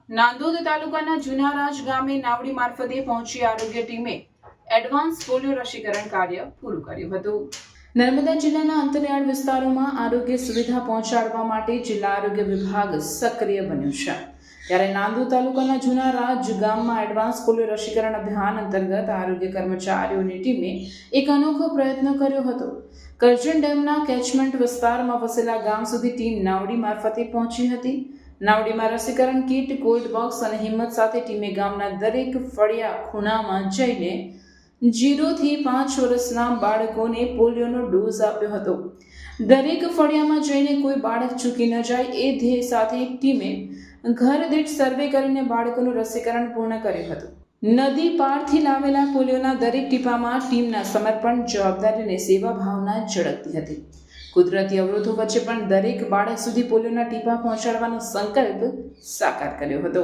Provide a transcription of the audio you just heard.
નાંદોદ તાલુકાના જુનારાજ ગામે નાવડી મારફતે પહોંચી આરોગ્ય ટીમે એડવાન્સ પોલિયો રસીકરણ કાર્ય પૂરું કર્યું હતું. નર્મદા જિલ્લાના અંતરિયાળ વિસ્તારોમાં આરોગ્ય સુવિધા પહોંચાડવા માટે જિલ્લા આરોગ્ય વિભાગ સક્રિય બન્યું છે. ત્યારે નાંદોદ તાલુકાના જુનારાજ ગામમાં એડવાન્સ પોલિયો રસીકરણ અભિયાન અંતર્ગત આરોગ્ય કર્મચારીઓની ટીમે એક અનોખો પ્રયત્ન કર્યો હતો. કરજણ ડેમના કેચમેન્ટ વિસ્તારમાં વસેલા ગામ સુધી ટીમ નાવડી મારફતે પહોંચી હતી. નાવડીમાં રસીકરણ કીટ, કોલ્ડ બોક્સ અને હિંમત સાથે ટીમે ગામના દરેક ફળિયા ખૂણામાં જઈને 0 થી 5 વર્ષના બાળકોને પોલિયોનો ડોઝ આપ્યો હતો. દરેક ફળિયામાં જઈને કોઈ બાળક ચૂકી ન જાય એ ધ્યેય સાથે ટીમે ઘર દીઠ સર્વે કરીને બાળકોનું રસીકરણ પૂર્ણ કર્યું હતું. નદી પારથી લાવેલા પોલિયોના દરેક ટીપામાં ટીમના સમર્પણ, જવાબદારી અને સેવા ભાવના ઝળકતી હતી. કુદરતી અવરોધો વચ્ચે પણ દરેક બાળક સુધી પોલિયોના ટીપા પહોંચાડવાનો સંકલ્પ સાકાર કર્યો હતો.